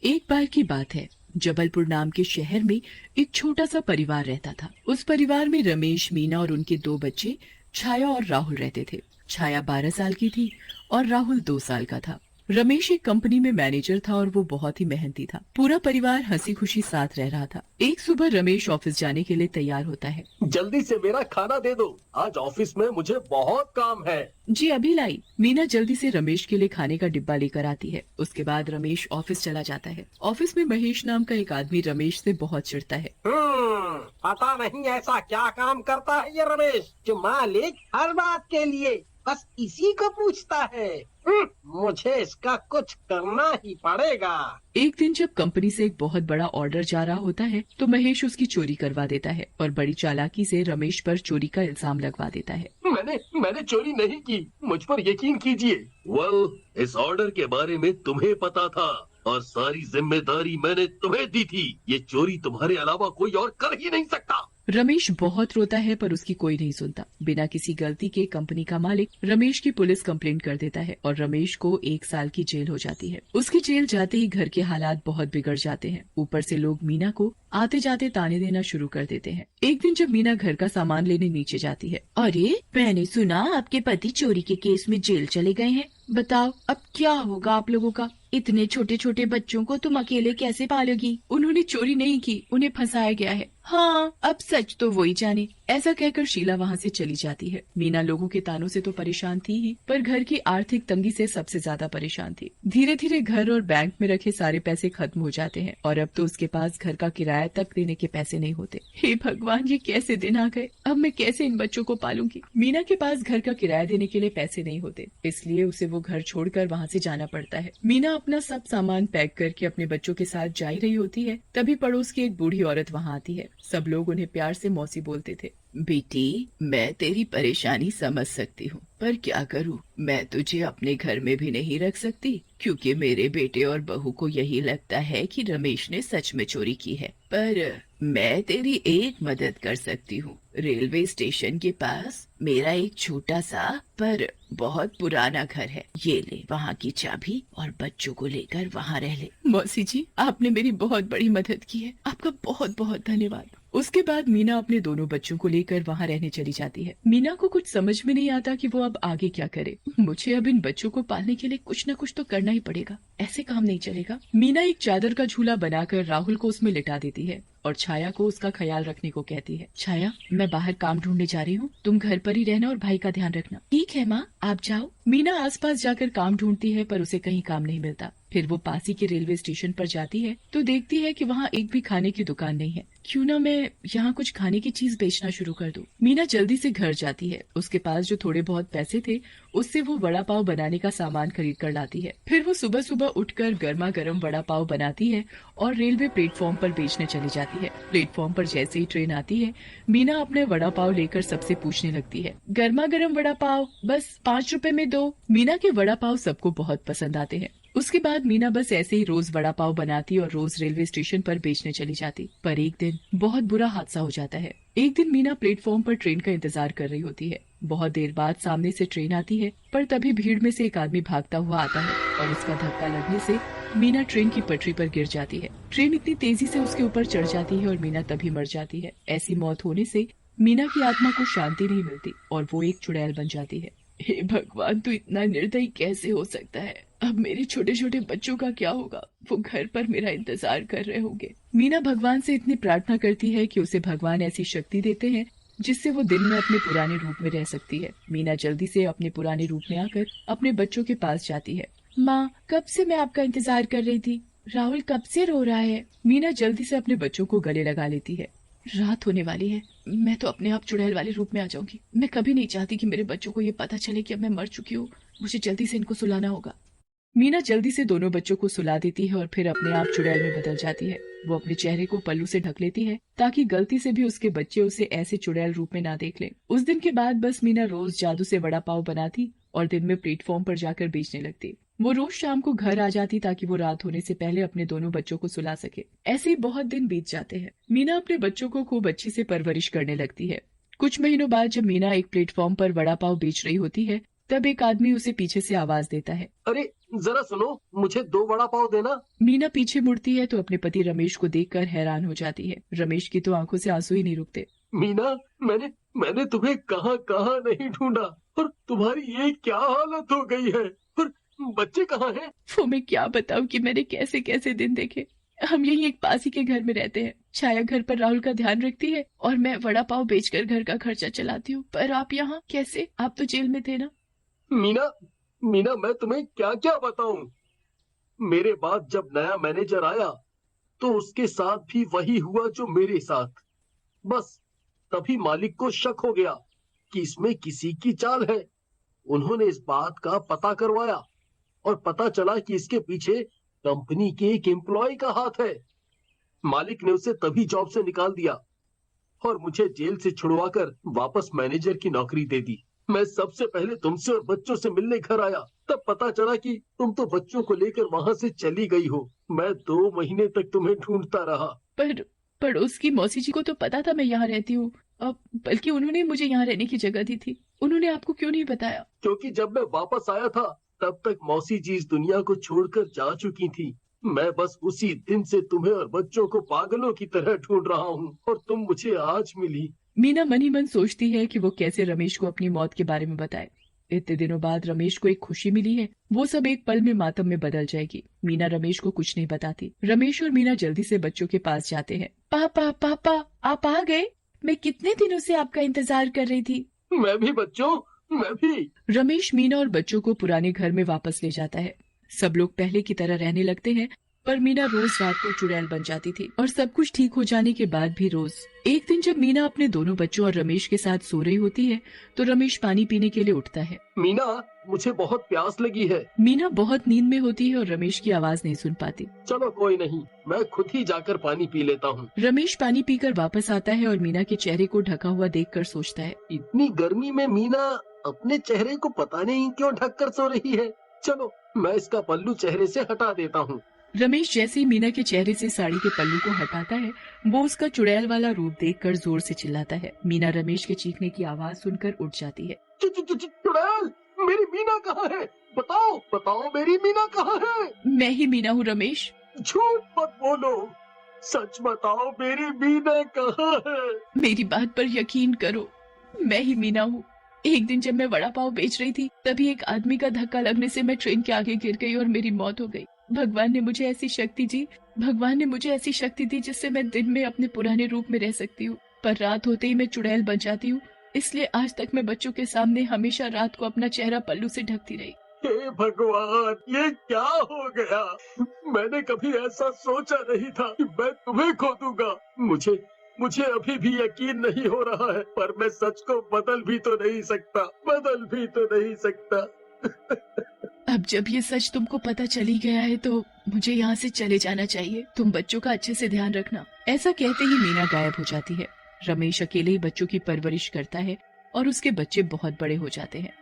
एक बार की बात है, जबलपुर नाम के शहर में एक छोटा सा परिवार रहता था। उस परिवार में रमेश, मीना और उनके दो बच्चे छाया और राहुल रहते थे। छाया 12 साल की थी और राहुल 2 साल का था। रमेश एक कंपनी में मैनेजर था और वो बहुत ही मेहनती था। पूरा परिवार हंसी खुशी साथ रह रहा था। एक सुबह रमेश ऑफिस जाने के लिए तैयार होता है। जल्दी से मेरा खाना दे दो, आज ऑफिस में मुझे बहुत काम है। जी अभी लाई। मीना जल्दी से रमेश के लिए खाने का डिब्बा लेकर आती है। उसके बाद रमेश ऑफिस चला जाता है। ऑफिस में महेश नाम का एक आदमी रमेश से बहुत चिढ़ता है। पता नहीं ऐसा क्या काम करता है ये रमेश, जो मालिक हर बात के लिए बस इसी को पूछता है। मुझे इसका कुछ करना ही पड़ेगा। एक दिन जब कंपनी से एक बहुत बड़ा ऑर्डर जा रहा होता है तो महेश उसकी चोरी करवा देता है और बड़ी चालाकी से रमेश पर चोरी का इल्जाम लगवा देता है। मैंने चोरी नहीं की, मुझ पर यकीन कीजिए। इस ऑर्डर के बारे में तुम्हें पता था और सारी जिम्मेदारी मैंने तुम्हें दी थी। ये चोरी तुम्हारे अलावा कोई और कर ही नहीं सकता। रमेश बहुत रोता है पर उसकी कोई नहीं सुनता। बिना किसी गलती के कंपनी का मालिक रमेश की पुलिस कंप्लेंट कर देता है और रमेश को 1 साल की जेल हो जाती है। उसकी जेल जाते ही घर के हालात बहुत बिगड़ जाते हैं। ऊपर से लोग मीना को आते जाते ताने देना शुरू कर देते हैं। एक दिन जब मीना घर का सामान लेने नीचे जाती है, अरे मैंने सुना आपके पति चोरी के केस में जेल चले गए हैं। बताओ अब क्या होगा आप लोगों का? इतने छोटे छोटे बच्चों को तुम अकेले कैसे पालोगी? उन्होंने चोरी नहीं की, उन्हें फंसाया गया है। हाँ, अब सच तो वही जाने। ऐसा कहकर शीला वहाँ से चली जाती है। मीना लोगों के तानों से तो परेशान थी ही, पर घर की आर्थिक तंगी से सबसे ज्यादा परेशान थी। धीरे धीरे घर और बैंक में रखे सारे पैसे खत्म हो जाते हैं और अब तो उसके पास घर का किराया तक देने के पैसे नहीं होते। हे भगवान, ये कैसे दिन आ गए? अब मैं कैसे इन बच्चों को पालूंगी? मीना के पास घर का किराया देने के लिए पैसे नहीं होते, इसलिए उसे वो घर छोड़कर वहाँ से जाना पड़ता है। मीना अपना सब सामान पैक करके अपने बच्चों के साथ जा ही रही होती है, तभी पड़ोस की एक बूढ़ी औरत वहाँ आती है। सब लोग उन्हें प्यार से मौसी बोलते थे। बेटी, मैं तेरी परेशानी समझ सकती हूँ, पर क्या करूँ, मैं तुझे अपने घर में भी नहीं रख सकती, क्योंकि मेरे बेटे और बहू को यही लगता है कि रमेश ने सच में चोरी की है। पर मैं तेरी एक मदद कर सकती हूँ। रेलवे स्टेशन के पास मेरा एक छोटा सा पर बहुत पुराना घर है। ये ले वहाँ की चाबी और बच्चों को लेकर वहाँ रह ले। मौसी जी, आपने मेरी बहुत बड़ी मदद की है, आपका बहुत बहुत धन्यवाद। उसके बाद मीना अपने दोनों बच्चों को लेकर वहाँ रहने चली जाती है। मीना को कुछ समझ में नहीं आता कि वो अब आगे क्या करे। मुझे अब इन बच्चों को पालने के लिए कुछ न कुछ तो करना ही पड़ेगा, ऐसे काम नहीं चलेगा। मीना एक चादर का झूला बनाकर राहुल को उसमें लिटा देती है और छाया को उसका ख्याल रखने को कहती है। छाया, मैं बाहर काम ढूंढने जा रही हूँ, तुम घर पर ही रहना और भाई का ध्यान रखना। ठीक है माँ, आप जाओ। मीना आसपास जाकर काम ढूंढती है पर उसे कहीं काम नहीं मिलता। फिर वो पास ही के रेलवे स्टेशन पर जाती है तो देखती है कि वहाँ एक भी खाने की दुकान नहीं है। क्यों ना मैं यहाँ कुछ खाने की चीज बेचना शुरू कर दूं। मीना जल्दी से घर जाती है। उसके पास जो थोड़े बहुत पैसे थे उससे वो वड़ा पाव बनाने का सामान खरीद कर लाती है। फिर वो सुबह सुबह उठकर गर्मा गर्म वड़ा पाव बनाती है और रेलवे प्लेटफॉर्म पर बेचने चली जाती है। प्लेटफॉर्म पर जैसे ही ट्रेन आती है, मीना अपने वड़ा पाव लेकर सबसे पूछने लगती है, गर्मा गर्म वड़ा पाव बस 5 रुपए में दो। मीना के वड़ा पाव सबको बहुत पसंद आते हैं। उसके बाद मीना बस ऐसे ही रोज वड़ा पाव बनाती और रोज रेलवे स्टेशन पर बेचने चली जाती। पर एक दिन बहुत बुरा हादसा हो जाता है। एक दिन मीना प्लेटफॉर्म पर ट्रेन का इंतजार कर रही होती है। बहुत देर बाद सामने से ट्रेन आती है, पर तभी भीड़ में से एक आदमी भागता हुआ आता है और उसका धक्का लगने से मीना ट्रेन की पटरी पर गिर जाती है। ट्रेन इतनी तेजी से उसके ऊपर चढ़ जाती है और मीना तभी मर जाती है। ऐसी मौत होने से मीना की आत्मा को शांति नहीं मिलती और वो एक चुड़ैल बन जाती है। हे भगवान, तू इतना निर्दयी कैसे हो सकता है? अब मेरे छोटे छोटे बच्चों का क्या होगा? वो घर पर मेरा इंतजार कर रहे होंगे। मीना भगवान से इतनी प्रार्थना करती है कि उसे भगवान ऐसी शक्ति देते हैं जिससे वो दिन में अपने पुराने रूप में रह सकती है। मीना जल्दी से अपने पुराने रूप में आकर अपने बच्चों के पास जाती है। माँ, कब से मैं आपका इंतजार कर रही थी। राहुल कब से रो रहा है। मीना जल्दी से अपने बच्चों को गले लगा लेती है। रात होने वाली है, मैं तो अपने आप चुड़ैल वाले रूप में आ जाऊंगी। मैं कभी नहीं चाहती कि मेरे बच्चों को ये पता चले कि अब मैं मर चुकी हूँ। मुझे जल्दी से इनको सुलाना होगा। मीना जल्दी से दोनों बच्चों को सुला देती है और फिर अपने आप चुड़ैल में बदल जाती है। वो अपने चेहरे को पल्लू से ढक लेती है ताकि गलती से भी उसके बच्चे उसे ऐसे चुड़ैल रूप में ना देख लें। उस दिन के बाद बस मीना रोज जादू से वड़ा पाव बनाती और दिन में प्लेटफॉर्म पर जाकर बेचने लगती। वो रोज शाम को घर आ जाती ताकि वो रात होने से पहले अपने दोनों बच्चों को सुला सके। ऐसे ही बहुत दिन बीत जाते हैं। मीना अपने बच्चों को खूब अच्छी से परवरिश करने लगती है। कुछ महीनों बाद जब मीना एक प्लेटफॉर्म पर वड़ा पाव बेच रही होती है तब एक आदमी उसे पीछे से आवाज देता है। अरे जरा सुनो, मुझे 2 वड़ा पाव देना। मीना पीछे मुड़ती है तो अपने पति रमेश को देखकर हैरान हो जाती है। रमेश की तो आंखों से आंसू ही नहीं रुकते। मीना, मैंने तुम्हें कहाँ कहाँ नहीं ढूंढा, और तुम्हारी ये क्या हालत हो गई है, और बच्चे कहाँ हैं? वो मैं क्या बताऊं कि मैंने कैसे कैसे दिन देखे। हम यही एक पास ही के घर में रहते हैं। छाया घर पर राहुल का ध्यान रखती है और मैं वड़ा पाव बेचकर घर का खर्चा चलाती हूँ। पर आप यहाँ कैसे? आप तो जेल में थे ना। मीना, मैं तुम्हें क्या क्या बताऊं। मेरे बाद जब नया मैनेजर आया तो उसके साथ भी वही हुआ जो मेरे साथ। बस तभी मालिक को शक हो गया कि इसमें किसी की चाल है। उन्होंने इस बात का पता करवाया और पता चला कि इसके पीछे कंपनी के एक एम्प्लॉय का हाथ है। मालिक ने उसे तभी जॉब से निकाल दिया और मुझे जेल से छुड़वाकर वापस मैनेजर की नौकरी दे दी। मैं सबसे पहले तुमसे और बच्चों से मिलने घर आया, तब पता चला कि तुम तो बच्चों को लेकर वहां से चली गई हो। मैं 2 महीने तक तुम्हें ढूंढता रहा। पर पड़ोस की मौसी जी को तो पता था मैं यहाँ रहती हूँ, बल्कि उन्होंने मुझे यहाँ रहने की जगह दी थी। उन्होंने आपको क्यों नहीं बताया? क्योंकि जब मैं वापस आया था तब तक मौसी जी इस दुनिया को छोड़कर जा चुकी थी। मैं बस उसी दिन से तुम्हें और बच्चों को पागलों की तरह ढूंढ रहा हूँ और तुम मुझे आज मिली। मीना मन ही मन सोचती है कि वो कैसे रमेश को अपनी मौत के बारे में बताए। इतने दिनों बाद रमेश को एक खुशी मिली है, वो सब एक पल में मातम में बदल जाएगी। मीना रमेश को कुछ नहीं बताती। रमेश और मीना जल्दी से बच्चों के पास जाते हैं। पापा पापा आप आ गए? मैं कितने दिनों से आपका इंतजार कर रही थी। मैं भी बच्चों, मैं भी। रमेश मीना और बच्चों को पुराने घर में वापस ले जाता है। सब लोग पहले की तरह रहने लगते हैं, पर मीना रोज रात को चुड़ैल बन जाती थी और सब कुछ ठीक हो जाने के बाद भी रोज। एक दिन जब मीना अपने दोनों बच्चों और रमेश के साथ सो रही होती है तो रमेश पानी पीने के लिए उठता है। मीना, मुझे बहुत प्यास लगी है। मीना बहुत नींद में होती है और रमेश की आवाज नहीं सुन पाती। चलो कोई नहीं, मैं खुद ही जाकर पानी पी लेता हूँ। रमेश पानी पीकर वापस आता है और मीना के चेहरे को ढका हुआ देखकर सोचता है, इतनी गर्मी में मीना अपने चेहरे को पता नहीं क्यों ढक कर सो रही है। चलो मैं इसका पल्लू चेहरे से हटा देता हूँ। रमेश जैसे ही मीना के चेहरे से साड़ी के पल्लू को हटाता है, वो उसका चुड़ैल वाला रूप देखकर जोर से चिल्लाता है। मीना रमेश के चीखने की आवाज सुनकर उठ जाती है। चुड़ैल, मेरी मीना कहाँ है? बताओ बताओ, मेरी मीना कहाँ है? मैं ही मीना हूँ रमेश। झूठ मत बोलो, सच बताओ, मेरी मीना कहाँ है? मेरी बात पर यकीन करो, मैं ही मीना हूँ। एक दिन जब मैं वड़ा पाव बेच रही थी तभी एक आदमी का धक्का लगने से मैं ट्रेन के आगे गिर गई और मेरी मौत हो गई। भगवान ने मुझे ऐसी शक्ति दी जिससे मैं दिन में अपने पुराने रूप में रह सकती हूँ, पर रात होते ही मैं चुड़ैल बन जाती हूँ। इसलिए आज तक मैं बच्चों के सामने हमेशा रात को अपना चेहरा पल्लू से ढकती रही। हे भगवान, ये क्या हो गया? मैंने कभी ऐसा सोचा नहीं था कि मैं तुम्हें खो दूंगा। मुझे अभी भी यकीन नहीं हो रहा है, पर मैं सच को बदल भी तो नहीं सकता। अब जब ये सच तुमको पता चली गया है तो मुझे यहाँ से चले जाना चाहिए। तुम बच्चों का अच्छे से ध्यान रखना। ऐसा कहते ही मीना गायब हो जाती है। रमेश अकेले ही बच्चों की परवरिश करता है और उसके बच्चे बहुत बड़े हो जाते हैं।